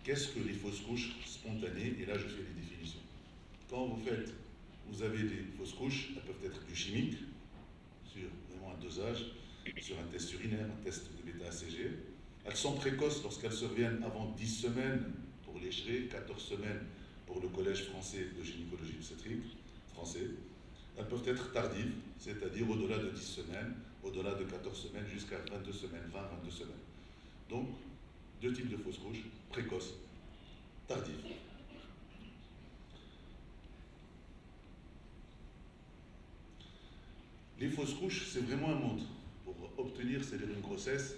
Qu'est-ce que les fausses couches spontanées? Et là, je fais les définitions. Quand vous avez des fausses couches, elles peuvent être du chimique, sur vraiment un dosage, sur un test urinaire, un test de bêta-ACG. Elles sont précoces lorsqu'elles surviennent avant 10 semaines pour les CHRI, 14 semaines pour le Collège français de gynécologie obstétrique français. Elles peuvent être tardives, c'est-à-dire au-delà de 10 semaines, au-delà de 14 semaines, jusqu'à 22 semaines, 20-22 semaines. Donc, deux types de fausses couches, précoces, tardives. Les fausses couches, c'est vraiment un monde. Pour obtenir, c'est-à-dire une grossesse,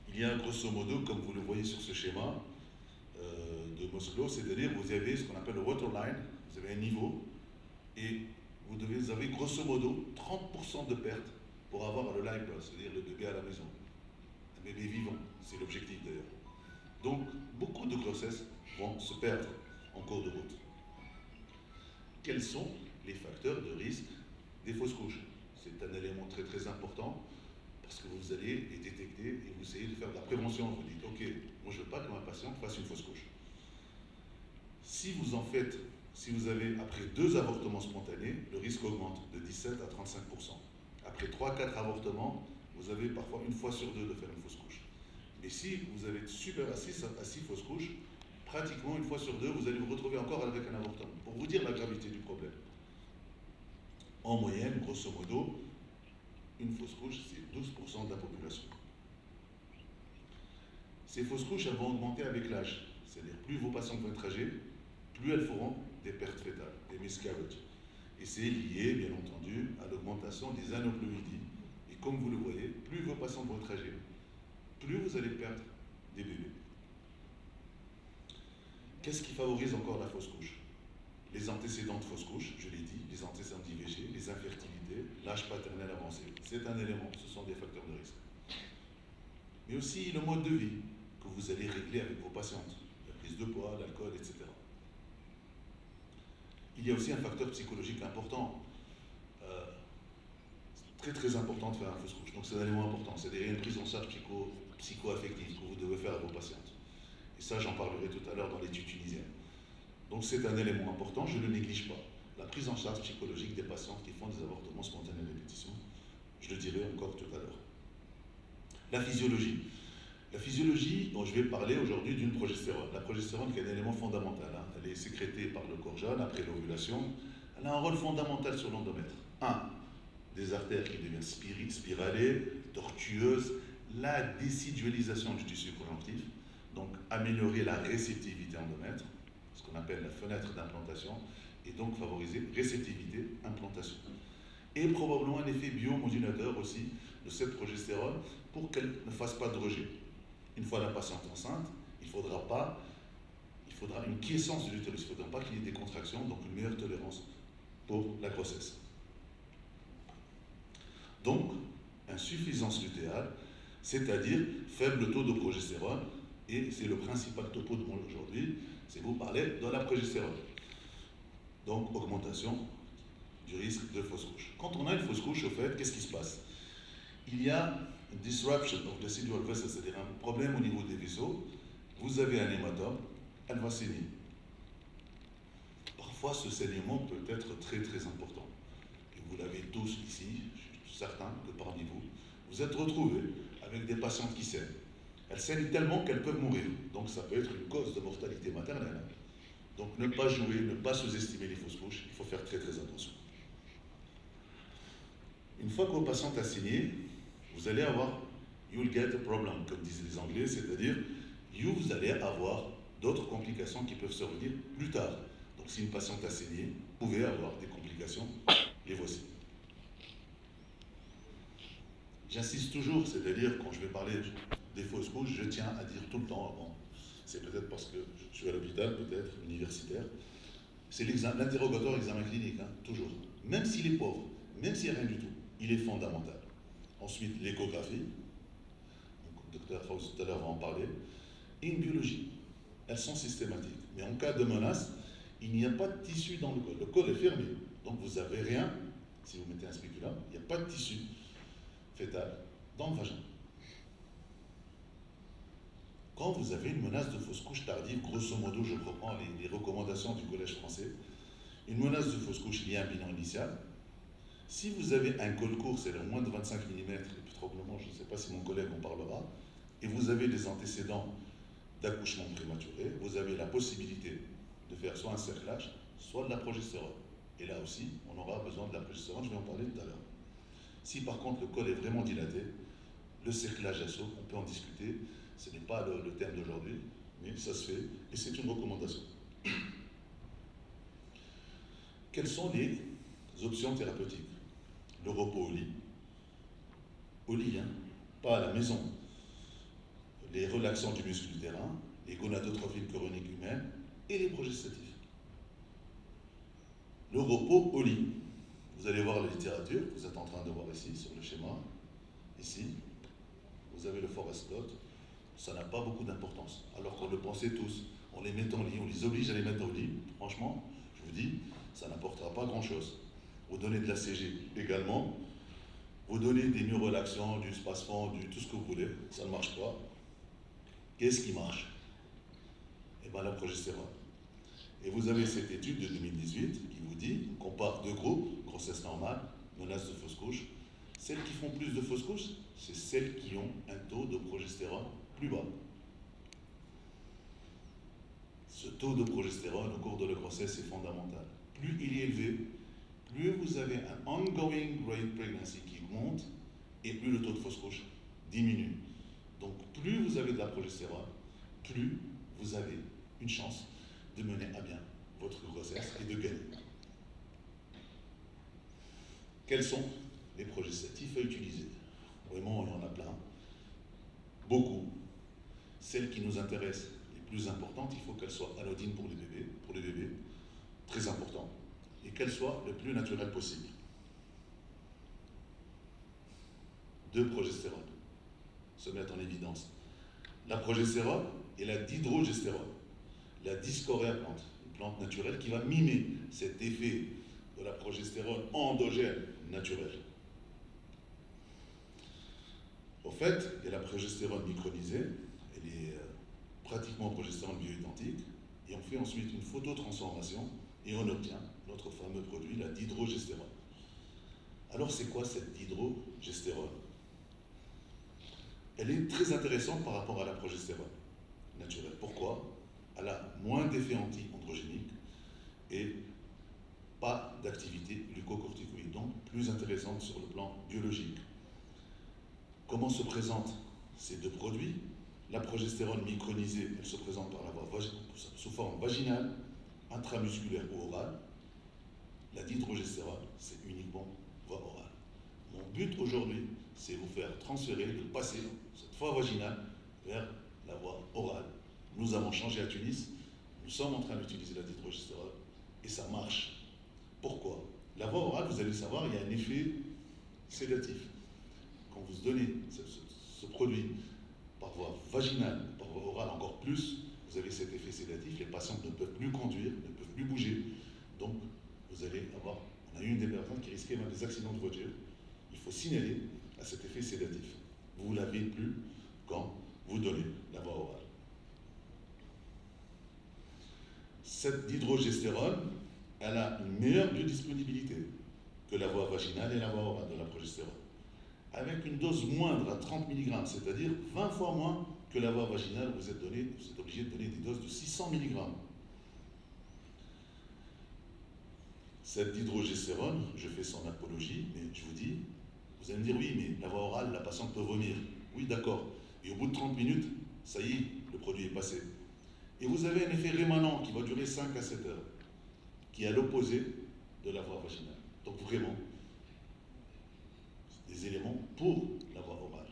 il y a grosso modo, comme vous le voyez sur ce schéma de Mosclo, c'est-à-dire vous avez ce qu'on appelle le waterline, vous avez un niveau, et vous avez grosso modo 30% de perte pour avoir le live birth, c'est-à-dire le bébé à la maison. Un bébé vivant, c'est l'objectif d'ailleurs. Donc, beaucoup de grossesses vont se perdre en cours de route. Quels sont les facteurs de risque des fausses couches? C'est un élément très très important parce que vous allez les détecter et vous essayez de faire de la prévention. Vous dites, ok, moi je ne veux pas que ma patiente fasse une fausse couche. Si vous en faites, si vous avez après 2 avortements spontanés, le risque augmente de 17 à 35%. Après 3-4 avortements, vous avez parfois une fois sur 2 de faire une fausse couche. Mais si vous avez super à 6 fausses couches, pratiquement une fois sur 2, vous allez vous retrouver encore avec un avortement. Pour vous dire la gravité du problème. En moyenne, grosso modo, une fausse couche, c'est 12% de la population. Ces fausses couches, elles vont augmenter avec l'âge. C'est-à-dire, plus vos patients vont être âgés, plus elles feront des pertes fétales, des miscarriages. Et c'est lié, bien entendu, à l'augmentation des aneuploïdies. Et comme vous le voyez, plus vos patients vont être âgés, plus vous allez perdre des bébés. Qu'est-ce qui favorise encore la fausse couche? Les antécédents de fausse couche, je l'ai dit, les antécédents d'IVG, les infertilités, l'âge paternel avancé. C'est un élément, ce sont des facteurs de risque. Mais aussi le mode de vie que vous allez régler avec vos patientes, la prise de poids, l'alcool, etc. Il y a aussi un facteur psychologique important, très très important de faire une fausse couche. Donc c'est un élément important, c'est-à-dire une prise en charge psycho-affective que vous devez faire à vos patientes. Et ça, j'en parlerai tout à l'heure dans l'étude tunisienne. Donc c'est un élément important, je ne le néglige pas. La prise en charge psychologique des patientes qui font des avortements spontanés à répétition, je le dirai encore tout à l'heure. La physiologie. La physiologie, dont je vais parler aujourd'hui d'une progestérone. La progestérone qui est un élément fondamental. Elle est sécrétée par le corps jeune après l'ovulation. Elle a un rôle fondamental sur l'endomètre. 1. Des artères qui deviennent spiralées, tortueuses, la désidualisation du tissu conjonctif, donc améliorer la réceptivité endomètre, ce qu'on appelle la fenêtre d'implantation, et donc favoriser réceptivité, implantation. Et probablement un effet biomodulateur aussi de cette progestérone pour qu'elle ne fasse pas de rejet. Une fois la patiente enceinte, il faudra une quiescence de l'utérus, il ne faudra pas qu'il y ait des contractions, donc une meilleure tolérance pour la grossesse. Donc, insuffisance lutéale, c'est-à-dire faible taux de progestérone, et c'est le principal topo de moi aujourd'hui, c'est vous parler de la progestérone. Donc, augmentation du risque de fausse couche. Quand on a une fausse couche, au fait, qu'est-ce qui se passe? Il y a une disruption of the residual vessel, c'est-à-dire un problème au niveau des vaisseaux. Vous avez un hématome, elle va saigner. Parfois, ce saignement peut être très très important. Et vous l'avez tous ici, je suis certain que parmi vous, vous êtes retrouvés avec des patientes qui saignent. Elles saignent tellement qu'elles peuvent mourir. Donc ça peut être une cause de mortalité maternelle. Donc ne pas jouer, ne pas sous-estimer les fausses couches, il faut faire très très attention. Une fois que vos patientes ont saigné, vous allez avoir you'll get a problem, comme disent les Anglais, c'est-à-dire vous allez avoir d'autres complications qui peuvent survenir plus tard. Donc si une patiente a saigné, vous pouvez avoir des complications, les voici. J'insiste toujours, c'est-à-dire quand je vais parler des fausses couches, je tiens à dire tout le temps, bon, c'est peut-être parce que je suis à l'hôpital, peut-être universitaire, c'est l'interrogatoire examen clinique, toujours. Même s'il est pauvre, même s'il n'y a rien du tout, il est fondamental. Ensuite, l'échographie, le docteur Fauzi tout à l'heure va en parler, et une biologie. Elles sont systématiques. Mais en cas de menace, il n'y a pas de tissu dans le col. Le col est fermé. Donc vous n'avez rien, si vous mettez un spéculum, il n'y a pas de tissu fœtal dans le vagin. Quand vous avez une menace de fausse couche tardive, grosso modo, je reprends les recommandations du Collège français, une menace de fausse couche, il y a un bilan initial. Si vous avez un col court, c'est-à-dire moins de 25 mm, et puis probablement, je ne sais pas si mon collègue en parlera, et vous avez des antécédents d'accouchement prématuré, vous avez la possibilité de faire soit un cerclage, soit de la progestérone. Et là aussi, on aura besoin de la progestérone, je vais en parler tout à l'heure. Si par contre le col est vraiment dilaté, le cerclage SO, on peut en discuter, ce n'est pas le thème d'aujourd'hui, mais ça se fait, et c'est une recommandation. Quelles sont les options thérapeutiques? Le repos au lit, hein, pas à la maison. Les relaxants du muscle utérin, les gonadotrophies chroniques humaines et les progestatifs. Le repos au lit. Vous allez voir la littérature, vous êtes en train de voir ici sur le schéma. Ici, vous avez le forest plot. Ça n'a pas beaucoup d'importance, alors qu'on le pensait tous. On les met en lit, on les oblige à les mettre au lit. Franchement, je vous dis, ça n'apportera pas grand-chose. Vous donnez de la CG également. Vous donnez des murs relaxants, du spasfon, du tout ce que vous voulez. Ça ne marche pas. Qu'est-ce qui marche? Eh bien, la progestérone. Et vous avez cette étude de 2018 qui vous dit, on compare deux groupes, grossesse normale, menace de fausse couche. Celles qui font plus de fausses couches, c'est celles qui ont un taux de progestérone plus bas. Ce taux de progestérone au cours de la grossesse est fondamental. Plus il est élevé, plus vous avez un ongoing rate pregnancy qui monte et plus le taux de fausse couche diminue. Donc plus vous avez de la progestérone, plus vous avez une chance de mener à bien votre grossesse et de gagner. Quels sont les progestatifs à utiliser? Vraiment, il y en a plein. Beaucoup. Celles qui nous intéressent, les plus importantes, il faut qu'elles soient anodines pour les bébés, très important, et qu'elles soient le plus naturelles possible. 2 progestérones se mettent en évidence. La progestérone et la dihydrogestérone. La discorea plante, une plante naturelle qui va mimer cet effet de la progestérone endogène naturelle. Au fait, il y a la progestérone micronisée, elle est pratiquement progestérone bioidentique, et on fait ensuite une phototransformation et on obtient notre fameux produit, la dihydrogestérone. Alors c'est quoi cette dihydrogestérone? Elle est très intéressante par rapport à la progestérone naturelle. Pourquoi? Elle a moins d'effets anti-androgéniques et pas d'activité glucocorticoïde, donc plus intéressante sur le plan biologique. Comment se présentent ces deux produits? La progestérone micronisée, elle se présente par la voie sous forme vaginale, intramusculaire ou orale. La dihydrogestérone, c'est uniquement voie orale. Mon but aujourd'hui, c'est vous faire transférer, de passer cette voie vaginale vers la voie orale. Nous avons changé à Tunis, nous sommes en train d'utiliser la dihydrogestérone et ça marche. Pourquoi? La voie orale, vous allez savoir, il y a un effet sédatif. Quand vous donnez ce produit par voie vaginale, par voie orale encore plus, vous avez cet effet sédatif, les patients ne peuvent plus conduire, ne peuvent plus bouger, donc vous allez avoir, on a eu une des personnes qui risquait même des accidents de voiture, il faut signaler à cet effet sédatif. Vous ne l'avez plus quand vous donnez la voie orale. Cette dihydrogestérone, elle a une meilleure biodisponibilité que la voie vaginale et la voie orale de la progestérone, avec une dose moindre à 30 mg, c'est-à-dire 20 fois moins que la voie vaginale, vous êtes obligé de donner des doses de 600 mg. Cette dihydrogestérone, je fais son apologie, mais je vous dis, vous allez me dire, oui, mais la voie orale, la patiente peut vomir. Oui, d'accord. Et au bout de 30 minutes, ça y est, le produit est passé. Et vous avez un effet rémanent qui va durer 5 à 7 heures, qui est à l'opposé de la voie vaginale. Donc vraiment, des éléments pour la voie orale.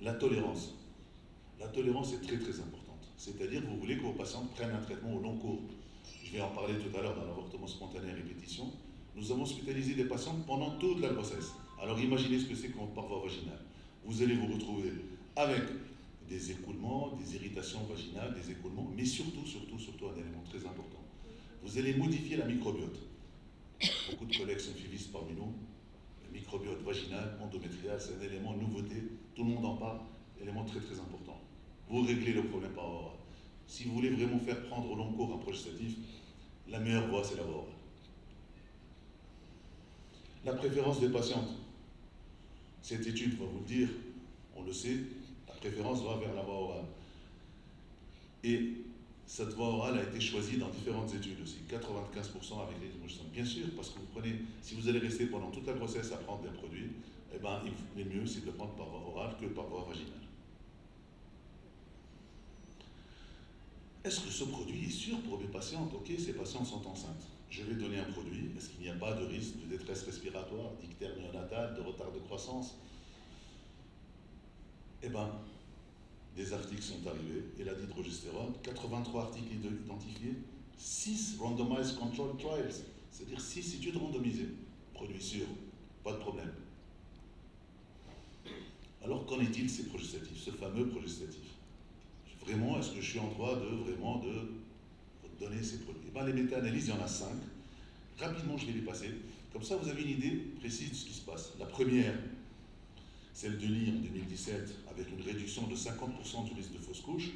La tolérance. La tolérance est très très importante. C'est-à-dire que vous voulez que vos patientes prennent un traitement au long cours. Je vais en parler tout à l'heure dans l'avortement spontané à répétition. Nous avons hospitalisé des patientes pendant toute la grossesse. Alors imaginez ce que c'est par voie vaginale. Vous allez vous retrouver avec des écoulements, des irritations vaginales, des écoulements, mais surtout un élément très important. Vous allez modifier la microbiote. Beaucoup de collègues symphilistes parmi nous, Le microbiote vaginal, endométrial, c'est un élément de nouveauté, tout le monde en parle, élément très très important. Vous réglez le problème par voie orale. Si vous voulez vraiment faire prendre au long cours un progestatif, la meilleure voie c'est la voie orale. La préférence des patientes. Cette étude va vous le dire, on le sait, la préférence va vers la voie orale. Et cette voie orale a été choisie dans différentes études aussi, 95% avec les progestérone. Bien sûr, parce que vous prenez, si vous allez rester pendant toute la grossesse à prendre des produits, eh ben, le mieux c'est de le prendre par voie orale que par voie vaginale. Est-ce que ce produit est sûr pour mes patientes? Ok, ces patientes sont enceintes. Je vais donner un produit. Est-ce qu'il n'y a pas de risque de détresse respiratoire, d'ictère néonatale, de retard de croissance? Eh bien, des articles sont arrivés, et la dihydrogestérone, 83 articles identifiés, 6 randomized control trials, c'est-à-dire 6 études randomisées. Produit sûr, pas de problème. Alors qu'en est-il ces progestatifs, ce fameux progestatif? Vraiment, est-ce que je suis en droit de donner ces produits? Eh bien, les méta-analyses, il y en a 5. Rapidement, je vais les passer. Comme ça, vous avez une idée précise de ce qui se passe. La première, celle de Lee en 2017, avec une réduction de 50% du risque de fausse couche.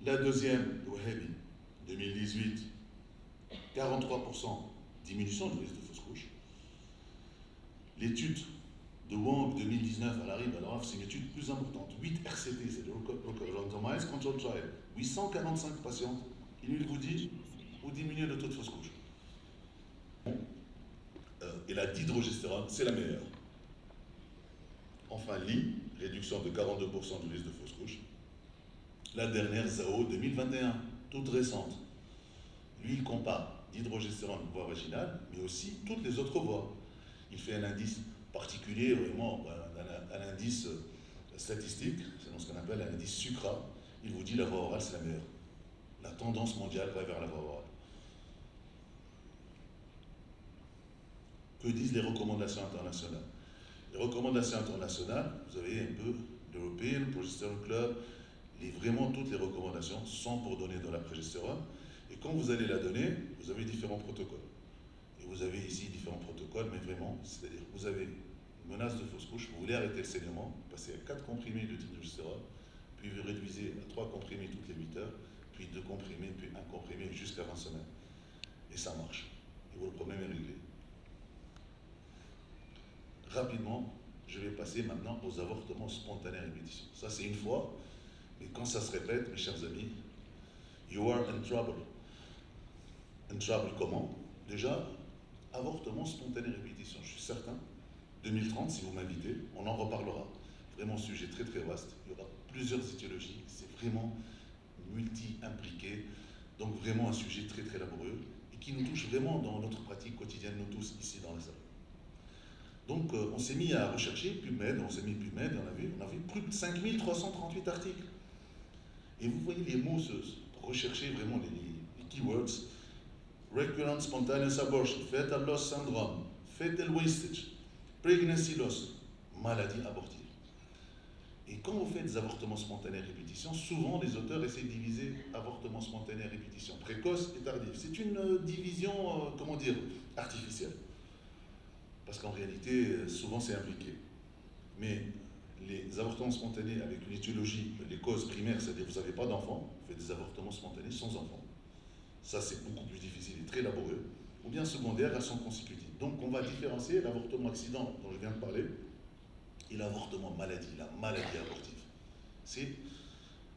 La deuxième, de Wahabi, 2018, 43% diminution du risque de fausse couche. L'étude de Wang 2019, elle arrive, alors c'est une étude plus importante. 8 RCT, c'est le Randomized Control Trial. 845 patients. Il vous dit, vous diminuez le taux de fausse couche. Et la dihydrogestérone, c'est la meilleure. Enfin, Lee, réduction de 42% du risque de fausse couche. La dernière, Zhao, 2021, toute récente. Lui, il compare dihydrogestérone, voie vaginale, mais aussi toutes les autres voies. Il fait un indice particulier, vraiment, un indice statistique, c'est ce qu'on appelle un indice SUCRA. Il vous dit la voie orale, c'est la meilleure. La tendance mondiale va vers la voie orale. Que disent les recommandations internationales? Les recommandations internationales, vous avez un peu l'European Progesterone Club, vraiment toutes les recommandations sont pour donner de la progestérone. Et quand vous allez la donner, vous avez différents protocoles. Et vous avez ici différents protocoles, mais vraiment, c'est-à-dire vous avez une menace de fausse couche, vous voulez arrêter le saignement, passez à 4 comprimés de dihydrogestérone, puis vous réduisez à 3 comprimés toutes les 8 heures, puis 2 comprimés, puis 1 comprimé jusqu'à 20 semaines. Et ça marche. Et votre problème est réglé. Rapidement, je vais passer maintenant aux avortements spontanés à répétition. Ça, c'est une fois, mais quand ça se répète, mes chers amis, you are in trouble. In trouble comment? Déjà, avortement spontané à répétition, je suis certain, 2030, si vous m'invitez, on en reparlera. Vraiment, sujet très très vaste. Il y aura plusieurs étiologies, c'est vraiment multi-impliqué, donc vraiment un sujet très très laborieux et qui nous touche vraiment dans notre pratique quotidienne, nous tous ici dans la salle. Donc on s'est mis à rechercher PubMed, on a vu plus de 5338 articles. Et vous voyez les mots pour rechercher vraiment les keywords. Recurrent spontaneous abortion, fetal loss syndrome, fetal wastage, pregnancy loss, maladie abortive. Et quand vous faites des avortements spontanés à répétition, souvent les auteurs essaient de diviser avortement spontané à répétition, précoce et tardif. C'est une division, artificielle. Parce qu'en réalité, souvent c'est impliqué. Mais les avortements spontanés avec une étiologie, les causes primaires, c'est-à-dire que vous n'avez pas d'enfant, vous faites des avortements spontanés sans enfant. Ça, c'est beaucoup plus difficile et très laborieux. Ou bien secondaires, elles sont consécutives. Donc on va différencier l'avortement accident dont je viens de parler et l'avortement maladie, la maladie abortive. C'est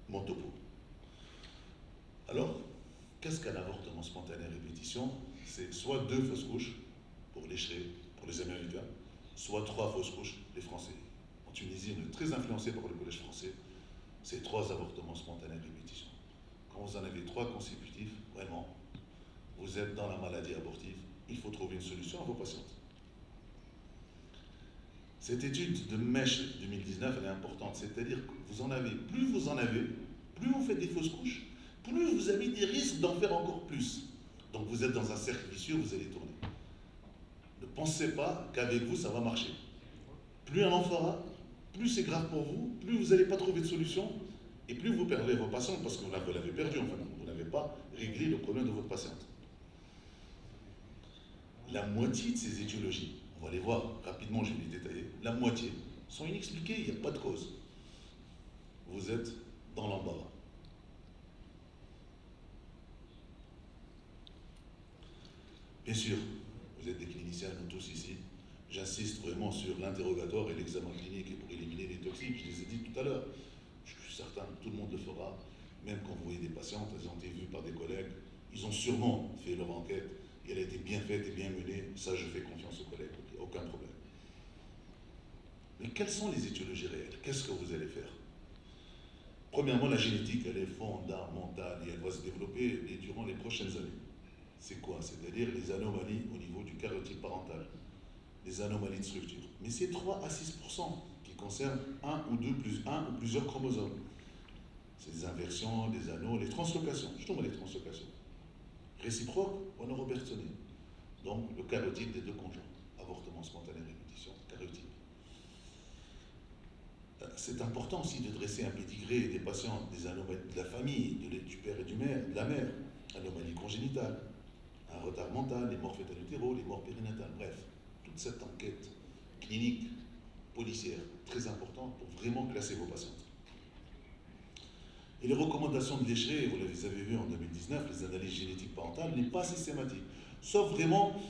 mon topo. Alors, qu'est-ce qu'un avortement spontané à répétition? C'est soit 2 fausses couches pour les Américains, soit 3 fausses couches, les Français. En Tunisie, on est très influencé par le collège français. C'est 3 avortements spontanés à répétition. Quand vous en avez 3 consécutifs, vraiment, vous êtes dans la maladie abortive. Il faut trouver une solution à vos patientes. Cette étude de Mesh 2019, elle est importante. C'est-à-dire que plus vous en avez, plus vous faites des fausses couches, plus vous avez des risques d'en faire encore plus. Donc vous êtes dans un cercle vicieux, vous allez tourner. Ne pensez pas qu'avec vous, ça va marcher. Plus on en fera, plus c'est grave pour vous, plus vous n'allez pas trouver de solution, et plus vous perdez vos patientes, parce que vous l'avez perdu, enfin, vous n'avez pas réglé le problème de votre patiente. La moitié de ces étiologies, on va les voir rapidement, je vais les détailler, la moitié sont inexpliquées, il n'y a pas de cause. Vous êtes dans l'embarras. Bien sûr, vous êtes des cliniciens, nous tous ici. J'insiste vraiment sur l'interrogatoire et l'examen clinique et pour éliminer les toxiques. Je les ai dit tout à l'heure. Je suis certain que tout le monde le fera. Même quand vous voyez des patientes, elles ont été vues par des collègues. Ils ont sûrement fait leur enquête et elle a été bien faite et bien menée. Ça, je fais confiance aux collègues. Il n'y a aucun problème. Mais quelles sont les étiologies réelles? Qu'est-ce que vous allez faire? Premièrement, la génétique, elle est fondamentale et elle va se développer durant les prochaines années. C'est quoi? C'est-à-dire les anomalies au niveau du karyotype parental, les anomalies de structure. Mais c'est 3 à 6% qui concernent un ou plusieurs chromosomes. C'est des inversions, des anneaux, les translocations, justement les translocations. Réciproques ou robertsonien. Donc le karyotype des deux conjoints. Avortement spontané, répétition, karyotype. C'est important aussi de dresser un pédigré des patients, des anomalies de la famille, du père et de la mère, anomalies congénitales, un retard mental, les morts fœtal-utéraux, les morts périnatales, bref, toute cette enquête clinique, policière, très importante pour vraiment classer vos patientes. Et les recommandations de Lécheret, vous les avez vues en 2019, les analyses génétiques parentales, n'est pas systématique. Sauf vraiment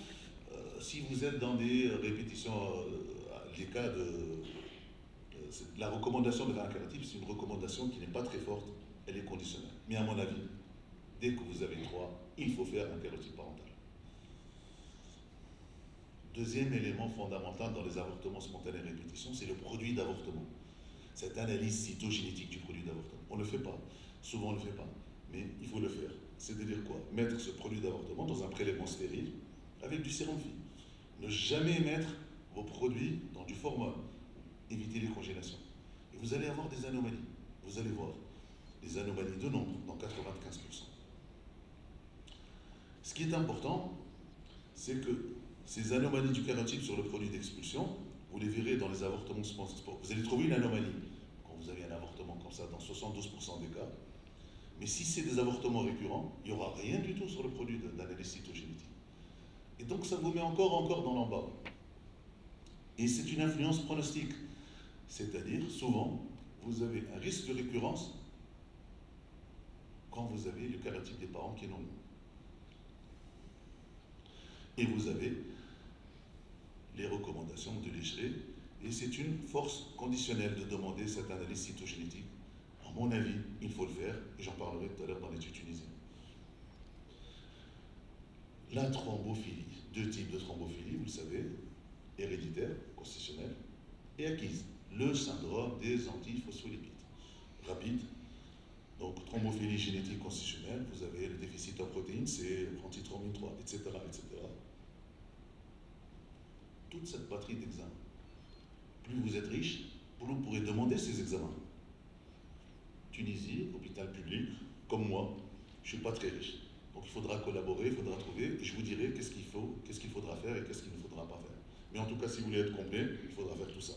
si vous êtes dans des répétitions, les cas la recommandation de la karyotype, c'est une recommandation qui n'est pas très forte, elle est conditionnelle. Mais à mon avis, dès que vous avez 3, il faut faire un karyotype parental. Deuxième élément fondamental dans les avortements spontanés à répétition, c'est le produit d'avortement. Cette analyse cytogénétique du produit d'avortement. On ne le fait pas, souvent on ne le fait pas, mais il faut le faire. C'est-à-dire quoi? Mettre ce produit d'avortement dans un prélèvement stérile avec du sérum fille. Ne jamais mettre vos produits dans du formol. Éviter les congélations. Et vous allez avoir des anomalies. Vous allez voir des anomalies de nombre dans 95%. Ce qui est important, c'est que ces anomalies du karyotype sur le produit d'expulsion, vous les verrez dans les avortements spontanés. Vous allez trouver une anomalie quand vous avez un avortement comme ça dans 72% des cas. Mais si c'est des avortements récurrents, il n'y aura rien du tout sur le produit d'analyse cytogénétique. Et donc ça vous met encore dans l'embarras. Et c'est une influence pronostique. C'est-à-dire, souvent, vous avez un risque de récurrence quand vous avez le karyotype des parents qui est non lourd. Et vous avez les recommandations de Lécheret, et c'est une force conditionnelle de demander cette analyse cytogénétique. À mon avis, il faut le faire, et j'en parlerai tout à l'heure dans l'étude tunisienne. La thrombophilie, 2 types de thrombophilie, vous le savez, héréditaire, constitutionnelle, et acquise. Le syndrome des antiphospholipides. Rapide. Donc, thrombophilie génétique constitutionnelle, vous avez le déficit en protéines, c'est antithrombine 3, etc., etc. Toute cette batterie d'examens. Plus vous êtes riche, plus vous pourrez demander ces examens. Tunisie, hôpital public, comme moi, je ne suis pas très riche. Donc il faudra collaborer, il faudra trouver, et je vous dirai qu'est-ce qu'il faudra faire et qu'est-ce qu'il ne faudra pas faire. Mais en tout cas, si vous voulez être complet, il faudra faire tout ça.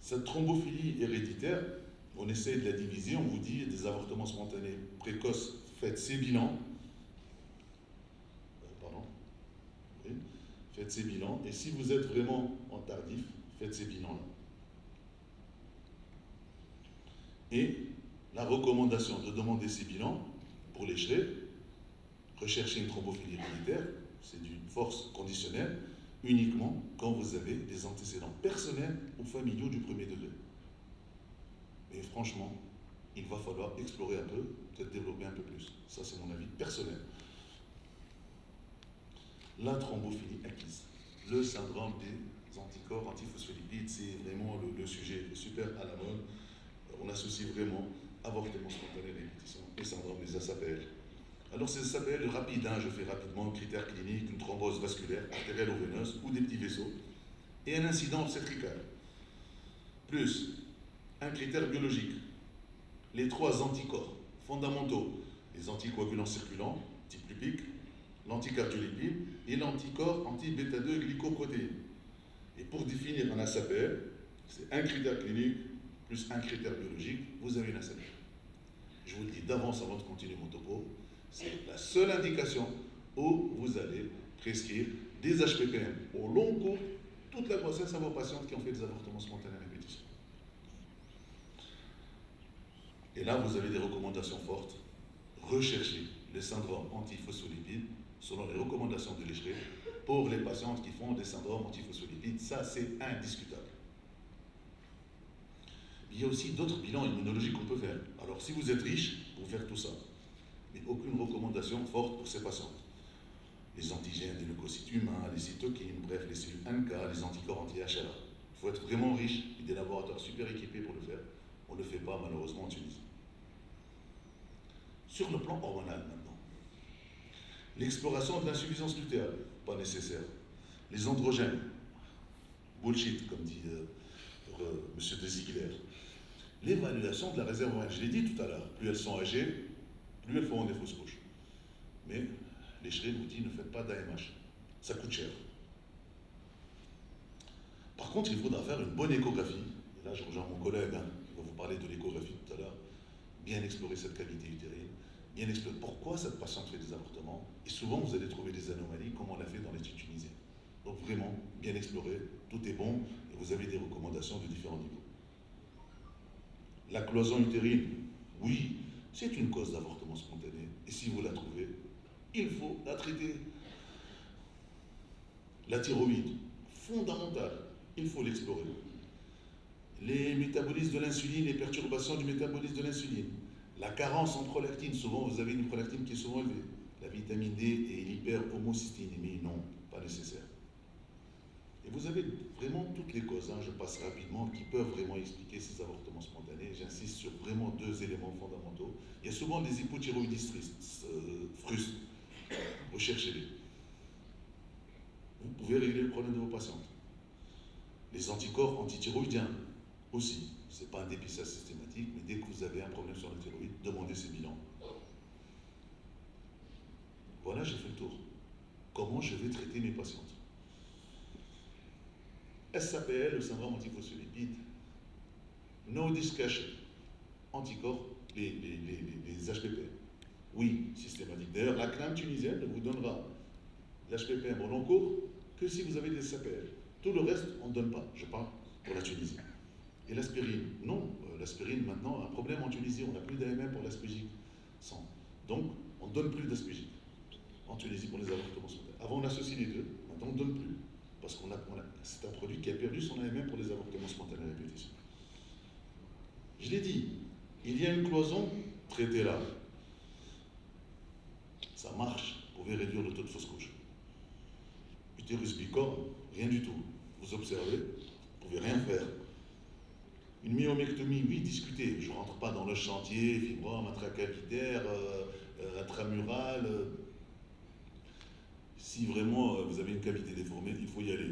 Cette thrombophilie héréditaire, on essaie de la diviser, on vous dit des avortements spontanés précoces, faites ces bilans. Faites ces bilans, et si vous êtes vraiment en tardif, faites ces bilans-là. Et la recommandation de demander ces bilans pour les Lécheret, rechercher une thrombophilie héréditaire, c'est d'une force conditionnelle, uniquement quand vous avez des antécédents personnels ou familiaux du premier degré. Mais franchement, il va falloir explorer un peu, peut-être développer un peu plus. Ça, c'est mon avis personnel. La thrombophilie acquise, le syndrome des anticorps antiphospholipides, c'est vraiment le sujet super à la mode. On associe vraiment avortement spontané, répétition et syndrome des SAPL. Alors ces SAPL rapides, je fais rapidement, critères cliniques, une thrombose vasculaire, artérielle ou veineuse, ou des petits vaisseaux, et un incident obstétrical. Plus un critère biologique, les 3 anticorps fondamentaux, les anticoagulants circulants, type lupique, l'anticardiolipide et l'anticorps anti-bêta-2 glycoprotéine. Et pour définir un SAPL, c'est un critère clinique plus un critère biologique, vous avez une SAPL. Je vous le dis d'avance avant de continuer mon topo, c'est la seule indication où vous allez prescrire des HPPM au long cours toute la grossesse à vos patientes qui ont fait des avortements spontanés à répétition. Et là, vous avez des recommandations fortes. Recherchez les syndromes antiphospholipides selon les recommandations de l'ECHRE pour les patientes qui font des syndromes antiphospholipides. Ça, c'est indiscutable. Il y a aussi d'autres bilans immunologiques qu'on peut faire. Alors, si vous êtes riche, vous pouvez faire tout ça. Mais aucune recommandation forte pour ces patientes. Les antigènes des leucocytes humains, les cytokines, bref, les cellules NK, les anticorps anti-HLA. Il faut être vraiment riche et des laboratoires super équipés pour le faire. On ne le fait pas malheureusement en Tunisie. Sur le plan hormonal maintenant, l'exploration de l'insuffisance lutéale, pas nécessaire. Les androgènes, bullshit comme dit M. De Ziegler. L'évaluation de la réserve hormonale, je l'ai dit tout à l'heure, plus elles sont âgées, plus elles feront des fausses couches. Mais l'ECHRE nous dit ne faites pas d'AMH, ça coûte cher. Par contre, il faudra faire une bonne échographie. Et là, je rejoins mon collègue qui va vous parler de l'échographie tout à l'heure. Bien explorer cette cavité utérine, bien explorer pourquoi cette patiente fait des avortements. Et souvent, vous allez trouver des anomalies comme on l'a fait dans l'étude tunisienne. Donc vraiment, bien explorer, tout est bon et vous avez des recommandations de différents niveaux. La cloison utérine, oui, c'est une cause d'avortement spontané. Et si vous la trouvez, il faut la traiter. La thyroïde, fondamentale, il faut l'explorer. Les métabolismes de l'insuline, les perturbations du métabolisme de l'insuline. La carence en prolactine, souvent vous avez une prolactine qui est souvent élevée. La vitamine D et l'hyperhomocysténémie, non, pas nécessaire. Et vous avez vraiment toutes les causes, je passe rapidement, qui peuvent vraiment expliquer ces avortements spontanés. J'insiste sur vraiment deux éléments fondamentaux. Il y a souvent des hypothyroïdistes frustes. Recherchez-les. Vous pouvez régler le problème de vos patientes. Les anticorps antithyroïdiens aussi. Ce n'est pas un dépistage systématique, mais dès que vous avez un problème sur la thyroïde, demandez ces bilans. Voilà, j'ai fait le tour. Comment je vais traiter mes patientes? SAPL, le syndrome antiphospholipides, no discussion, anticorps, les HPPM. Oui, systématique. D'ailleurs, la CNAM tunisienne vous donnera l'HPPM au long cours que si vous avez des SAPL. Tout le reste, on ne donne pas. Je parle pour la Tunisie. Et l'aspirine, non. L'aspirine, maintenant, un problème en Tunisie, on n'a plus d'AMM pour l'aspégique. Donc, on ne donne plus d'aspégique en Tunisie pour les avortements spontanés. Avant, on associait les deux. Maintenant, on ne donne plus. Parce que c'est un produit qui a perdu son AMM pour les avortements spontanés à répétition. Je l'ai dit, il y a une cloison, traitez-la. Ça marche, vous pouvez réduire le taux de fausse couche. Utérus bicorne, rien du tout. Vous observez, vous ne pouvez rien faire. Une myomectomie, oui, discutez. Je ne rentre pas dans le chantier, fibrome, intracavitaire, intramural. Si vraiment vous avez une cavité déformée, il faut y aller.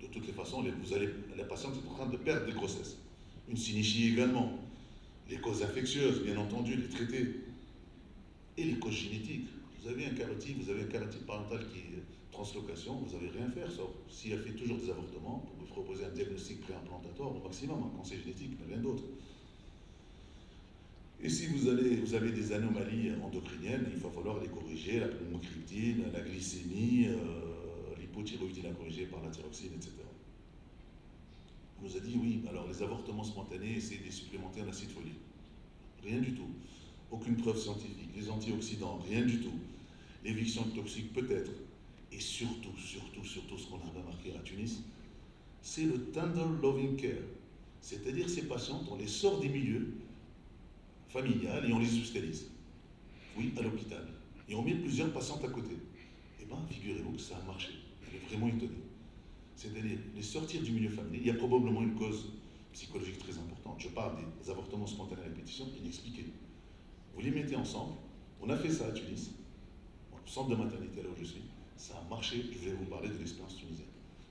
De toutes les façons, la patiente est en train de perdre des grossesses. Une synéchie également. Les causes infectieuses, bien entendu, les traiter. Et les causes génétiques. Vous avez un carotide parental qui est translocation, vous n'avez rien à faire, sauf si elle fait toujours des avortements, pour vous proposer un diagnostic préimplantatoire au maximum, un cancer génétique, mais rien d'autre. Et si vous avez des anomalies endocriniennes, il va falloir les corriger, la pneumocryptine, la glycémie, l'hypothyroïdine à corriger par la thyroxine, etc. On nous a dit oui, alors les avortements spontanés, essayez de les supplémenter en acide folique. Rien du tout. Aucune preuve scientifique. Les antioxydants, rien du tout. L'éviction toxique, peut-être. Et surtout, ce qu'on a remarqué à Tunis, c'est le tender loving care. C'est-à-dire ces patientes, on les sort des milieux familiales et on les hospitalise. Oui, à l'hôpital. Et on met plusieurs patientes à côté. Eh bien, figurez-vous que ça a marché. On est vraiment étonné. C'est-à-dire les sortir du milieu familial. Il y a probablement une cause psychologique très importante. Je parle des avortements spontanés à répétition inexpliqués. Vous les mettez ensemble. On a fait ça à Tunis, au centre de maternité là où je suis. Ça a marché. Je vais vous parler de l'expérience tunisienne.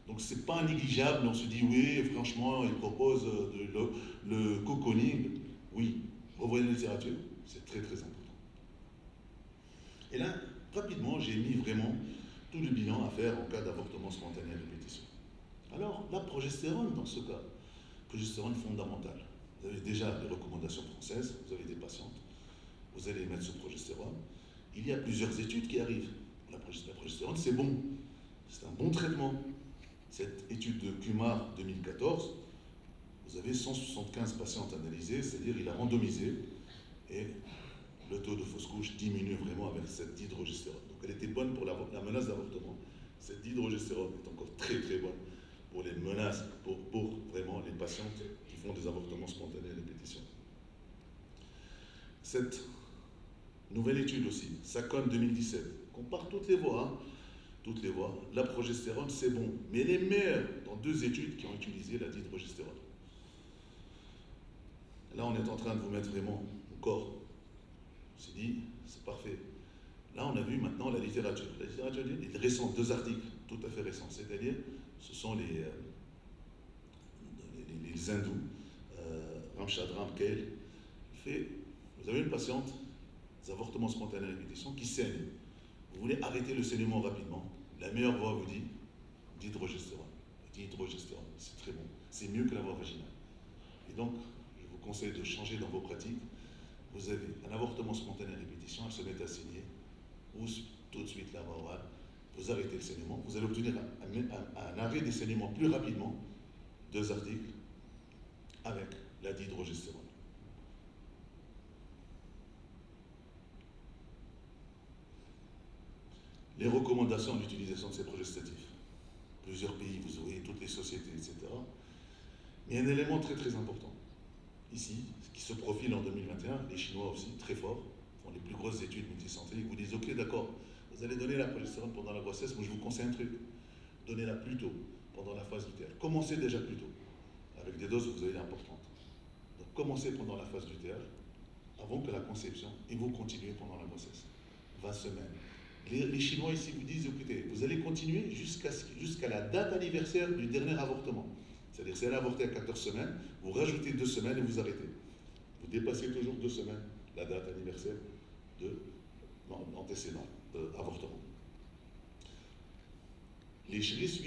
Donc c'est pas négligeable. On se dit oui, franchement, ils proposent le cocooning. Oui, revoyez la littérature. C'est très très important. Et là, rapidement, j'ai mis vraiment tout le bilan à faire en cas d'avortement spontané à répétition. Alors, la progestérone dans ce cas, progestérone fondamentale. Vous avez déjà les recommandations françaises, vous avez des patientes, vous allez mettre ce progestérone. Il y a plusieurs études qui arrivent. La progestérone, c'est bon. c'est un bon traitement. Cette étude de Kumar 2014, vous avez 175 patientes analysées, c'est-à-dire il a randomisé, et le taux de fausse couche diminue vraiment avec cette dihydrogestérone. Donc elle était bonne pour la menace d'avortement. Cette dihydrogestérone est encore très très bonne pour les menaces, pour vraiment les patientes qui font des avortements spontanés à répétition. Cette nouvelle étude aussi, SACON 2017, compare toutes les voies, hein, toutes les voies. La progestérone, c'est bon, mais elle est meilleure dans 2 études qui ont utilisé la dihydrogestérone. Là, on est en train de vous mettre vraiment au corps. On s'est dit, c'est parfait. Là, on a vu maintenant la littérature. La littérature est récente, 2 articles tout à fait récents. C'est-à-dire, ce sont les hindous, Ramchadram, Keil, fait, vous avez une patiente, des avortements spontanés à répétition, qui saigne. Vous voulez arrêter le saignement rapidement. La meilleure voie vous dit dihydrogestérone. Dihydrogestérone, c'est très bon. C'est mieux que la voie vaginale. Et donc, je vous conseille de changer dans vos pratiques. Vous avez un avortement spontané à répétition, elle se met à saigner, ou tout de suite la voie orale, vous arrêtez le saignement, vous allez obtenir un arrêt des saignements plus rapidement, 2 articles, avec la dihydrogestérone. Les recommandations d'utilisation de ces progestatifs. Plusieurs pays, vous voyez, toutes les sociétés, etc. Mais un élément très très important. Ici, qui se profile en 2021, les Chinois aussi, très forts, font les plus grosses études multicentrées, ils vous disent, ok, d'accord, vous allez donner la progestérone pendant la grossesse, moi je vous conseille un truc, donnez-la plus tôt, pendant la phase lutéale. Commencez déjà plus tôt, avec des doses que vous avez importantes. Donc commencez pendant la phase lutéale, avant que la conception, et vous continuez pendant la grossesse. 20 semaines. Les Chinois ici vous disent, écoutez, vous allez continuer jusqu'à la date anniversaire du dernier avortement. C'est-à-dire, si elle a avorté à 14 semaines, vous rajoutez 2 semaines et vous arrêtez. Vous dépassez toujours 2 semaines la date anniversaire de l'antécédent, avortement. Les shris,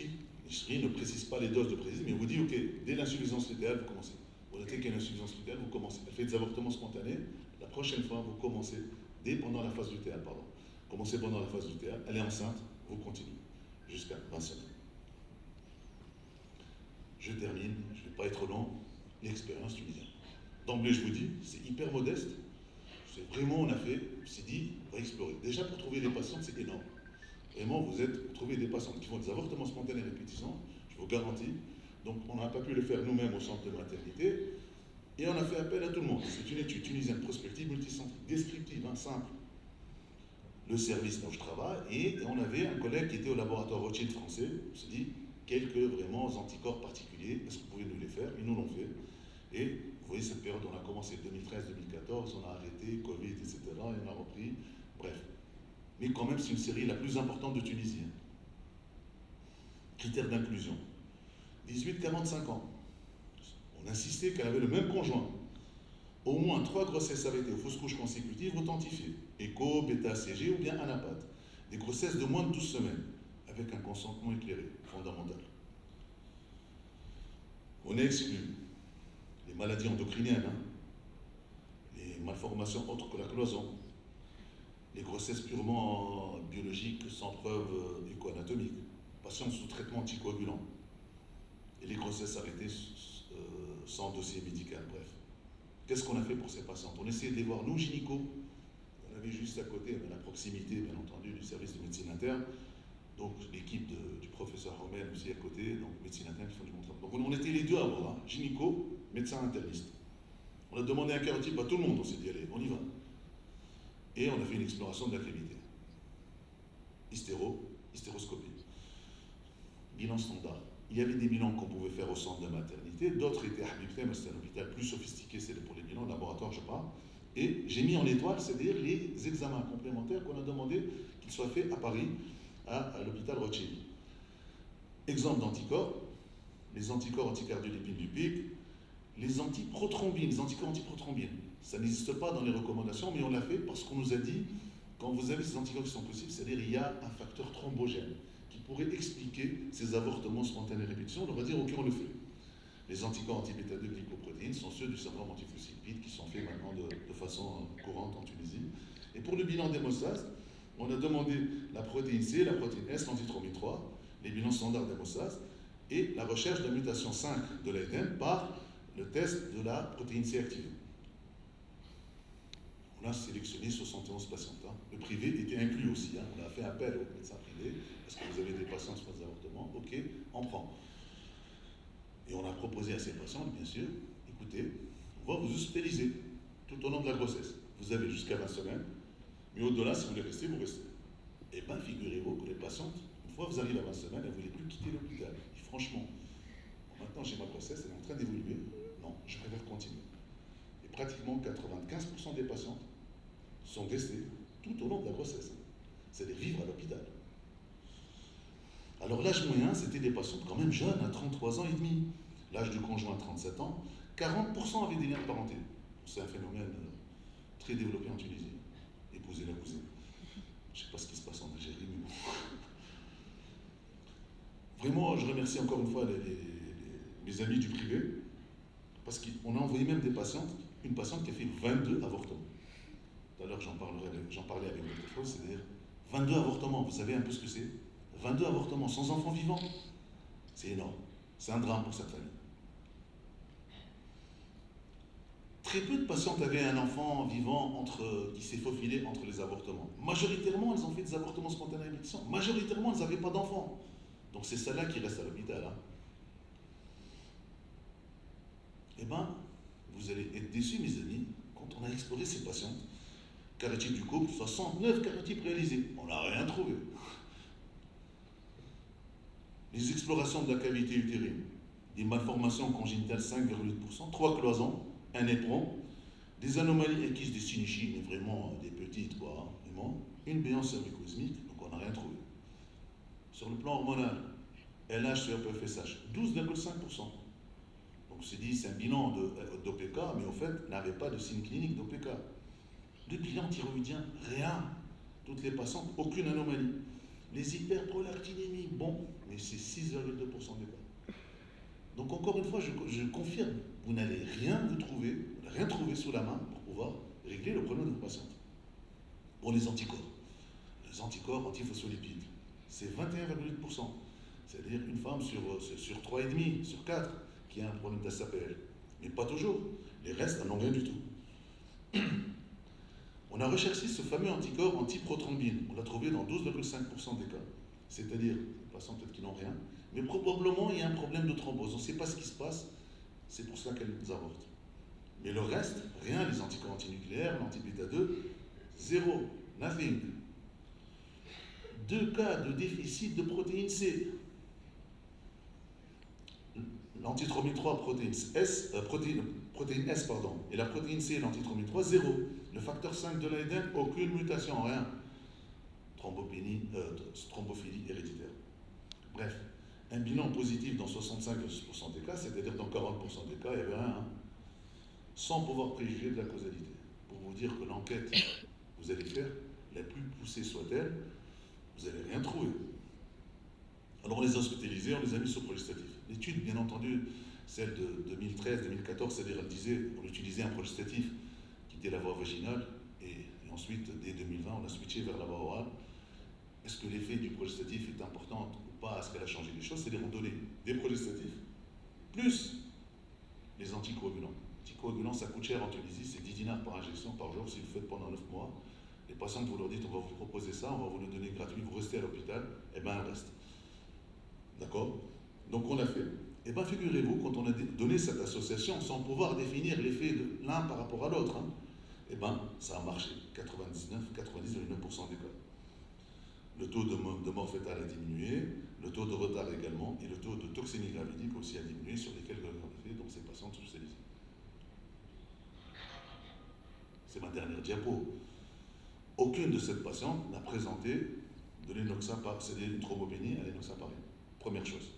oui, ne précisent pas les doses de précision, mais vous dit, ok, dès l'insuffisance lutéale, vous commencez. Vous notez qu'il y a une insuffisance lutéale, vous commencez. Elle fait des avortements spontanés, la prochaine fois, vous commencez, pendant la phase lutéale, pardon. Commencez pendant la phase lutéale, elle est enceinte, vous continuez, jusqu'à 20 semaines. Je termine, je ne vais pas être long, l'expérience tunisienne. D'emblée, je vous dis, c'est hyper modeste. C'est vraiment, on a fait, on s'est dit, on va explorer. Déjà, pour trouver des patientes, c'est énorme. Vraiment, vous trouvez des patientes qui font des avortements spontanés répétissants, je vous garantis. Donc, on n'a pas pu le faire nous-mêmes au centre de maternité. Et on a fait appel à tout le monde. C'est une étude tunisienne prospective, multicentrique, descriptive, hein, simple. Le service dont je travaille, et on avait un collègue qui était au laboratoire Rothschild français. On s'est dit, quelques vraiment anticorps particuliers, est-ce que vous pouvez nous les faire? Ils nous l'ont fait. Et vous voyez cette période, on a commencé 2013-2014, on a arrêté, Covid, etc., et on a repris, bref. Mais quand même, c'est une série la plus importante de Tunisie. Critères d'inclusion. 18-45 ans. On insistait qu'elle avait le même conjoint. Au moins 3 grossesses arrêtées aux fausses couches consécutives authentifiées. Écho, bêta-CG ou bien anapathe. Des grossesses de moins de 12 semaines, avec un consentement éclairé, fondamental. On exclut les maladies endocriniennes, les malformations autres que la cloison, les grossesses purement biologiques sans preuve éco-anatomique, patients sous traitement anticoagulant, et les grossesses arrêtées sans dossier médical, bref. Qu'est-ce qu'on a fait pour ces patientes? On essayait de les voir, nous, gynéco, on avait juste à côté, à la proximité, bien entendu, du service de médecine interne, donc l'équipe du professeur Rommel aussi à côté, donc médecine interne qui font du contrat. Donc on était les deux à voir, gynéco, médecin interniste. On a demandé un carottype à tout le monde, on s'est dit, allez, on y va. Et on a fait une exploration de la cavité. Hystéroscopie. Bilan standard. Il y avait des bilans qu'on pouvait faire au centre de maternité, d'autres étaient à Habib Them, c'était un hôpital plus sophistiqué, c'est pour les bilans, laboratoire, je parle. Et j'ai mis en étoile, c'est-à-dire les examens complémentaires qu'on a demandé qu'ils soient faits à Paris, à l'hôpital Rothschild. Exemple d'anticorps, les anticorps anticardiolipines du pic, les antiprothrombines, les anticorps antiprothrombines. Ça n'existe pas dans les recommandations, mais on l'a fait parce qu'on nous a dit, quand vous avez ces anticorps qui sont possibles, c'est-à-dire il y a un facteur thrombogène qui pourrait expliquer ces avortements spontanés répétition, on leur va dire ok, on le fait. Les anticorps anti-bêta-2 glycoprotéines sont ceux du syndrome antiphospholipides qui sont faits maintenant de façon courante en Tunisie. Et pour le bilan d'hémostase, on a demandé la protéine C, la protéine S, l'antithrombine 3, les bilans standards d'hémostase, et la recherche de la mutation 5 de l'ADN par le test de la protéine C activée. On a sélectionné 71 patientes. Le privé était inclus aussi. On a fait appel aux médecins privés. Est-ce que vous avez des patients sur des avortements? Ok, on prend. Et on a proposé à ces patientes, bien sûr, écoutez, on va vous hospitaliser tout au long de la grossesse. Vous avez jusqu'à 20 semaines, mais au-delà, si vous voulez rester, vous restez. Eh bien, figurez-vous que les patientes, une fois que vous arrivez à 20 semaines, elles ne voulaient plus quitter l'hôpital. Et franchement, maintenant j'ai ma grossesse, elle est en train d'évoluer. Non, je préfère continuer. Et pratiquement 95% des patientes sont restées tout au long de la grossesse. C'est-à-dire vivre à l'hôpital. Alors l'âge moyen, c'était des patientes quand même jeunes, à 33 ans et demi. L'âge du conjoint, 37 ans. 40% avaient des liens de parenté. C'est un phénomène très développé en Tunisie. Épouser la cousine. Je ne sais pas ce qui se passe en Algérie, mais bon. Vraiment, je remercie encore une fois les amis du privé, parce qu'on a envoyé même des patientes, une patiente qui a fait 22 avortements. Tout à l'heure, j'en parlais avec votre chose, c'est-à-dire 22 avortements. Vous savez un peu ce que c'est? 22 avortements sans enfants vivants. C'est énorme. C'est un drame pour cette famille. Très peu de patientes avaient un enfant vivant qui s'est faufilé entre les avortements. Majoritairement, elles ont fait des avortements spontanés à répétition. Majoritairement, elles n'avaient pas d'enfants. Donc c'est celle-là qui reste à l'hôpital. Eh bien, vous allez être déçus, mes amis, quand on a exploré ces patientes. Cariotype du couple, 69 cariotypes réalisés. On n'a rien trouvé. Les explorations de la cavité utérine, des malformations congénitales 5,8%, 3 cloisons, un éperon, des anomalies acquises des synéchies, mais vraiment des petites, quoi, vraiment, une béance cervicosmique, donc on n'a rien trouvé. Sur le plan hormonal, LH sur FSH, 12,5%. Donc c'est dit, c'est un bilan d'OPK, mais au fait, n'avait pas de signe clinique d'OPK. Le bilan thyroïdien, rien. Toutes les patientes, aucune anomalie. Les hyperprolactinémies, bon, mais c'est 6,2% des cas. Donc encore une fois, je confirme, vous n'allez rien trouver sous la main pour pouvoir régler le problème de vos patientes. Pour les anticorps antiphospholipides, c'est 21,8%. C'est-à-dire une femme sur 3,5, sur 4, qui a un problème d'SAPL. Mais pas toujours. Les restes n'en ont rien du tout. On a recherché ce fameux anticorps antiprothrombine. On l'a trouvé dans 12,5% des cas. C'est-à-dire, les patients peut-être qui n'ont rien, mais probablement il y a un problème de thrombose. On ne sait pas ce qui se passe, c'est pour cela qu'elles avortent. Mais le reste, rien, les anticorps antinucléaires, l'anti-bêta-2, zéro, nothing. 2 cas de déficit de protéine C. L'antithrombine 3, protéine S, et la protéine C, l'antithrombine 3, 0. Le facteur 5 de l'ADN, aucune mutation, rien. Thrombophilie héréditaire. Bref, un bilan positif dans 65% des cas, c'est-à-dire dans 40% des cas, il y avait rien. Sans pouvoir préjuger de la causalité. Pour vous dire que l'enquête que vous allez faire, la plus poussée soit-elle, vous n'allez rien trouver. Alors on les a hospitalisés, on les a mis sur progestatif. L'étude, bien entendu, celle de 2013-2014, c'est-à-dire elle disait, on utilisait un progestatif qui était la voie vaginale, et ensuite, dès 2020, on a switché vers la voie orale. Est-ce que l'effet du progestatif est important ou pas? Est-ce qu'elle a changé les choses? C'est-à-dire on donnait des progestatifs, plus les anticoagulants. Anticoagulants, ça coûte cher en Tunisie, c'est 10 dinars par injection par jour, si vous le faites pendant 9 mois. Les patients, vous leur dites, on va vous proposer ça, on va vous le donner gratuit, vous restez à l'hôpital, et bien elle reste. D'accord? Donc on a fait. Et bien figurez-vous, quand on a donné cette association, sans pouvoir définir l'effet de l'un par rapport à l'autre, et bien ça a marché. 99,9% des cas. Le taux de mort fœtale a diminué, le taux de retard également, et le taux de toxémie gravidique aussi a diminué sur lesquels on a fait, donc ces patients sont hospitalisés. C'est ma dernière diapo. Aucune de ces patientes n'a présenté de l'énoxaparine, c'est-à-dire une thrombopénie à l'énoxaparine. Première chose.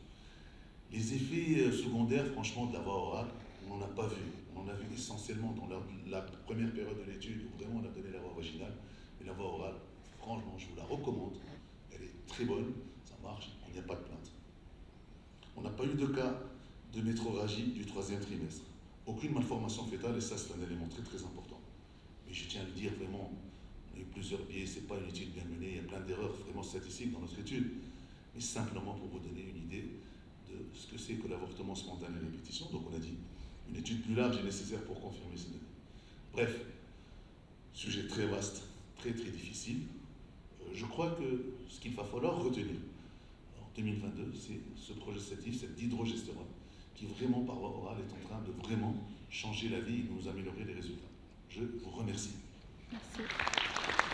Les effets secondaires, franchement, de la voie orale, on n'en a pas vu. On en a vu essentiellement dans la première période de l'étude où vraiment on a donné la voie vaginale. Mais la voie orale, franchement, je vous la recommande. Elle est très bonne, ça marche, il n'y a pas de plainte. On n'a pas eu de cas de métrorragie du 3e trimestre. Aucune malformation fœtale, et ça c'est un élément très très important. Mais je tiens à le dire vraiment, on a eu plusieurs biais, c'est pas une étude bien menée, il y a plein d'erreurs vraiment statistiques dans notre étude. mais simplement pour vous donner une idée de ce que c'est que l'avortement spontané à répétition. Donc on a dit une étude plus large est nécessaire pour confirmer ces données. Bref, sujet très vaste, très très difficile. Je crois que ce qu'il va falloir retenir en 2022, c'est ce progestatif, cette dihydrogestérone, qui vraiment par voie orale est en train de vraiment changer la vie et nous améliorer les résultats. Je vous remercie. Merci.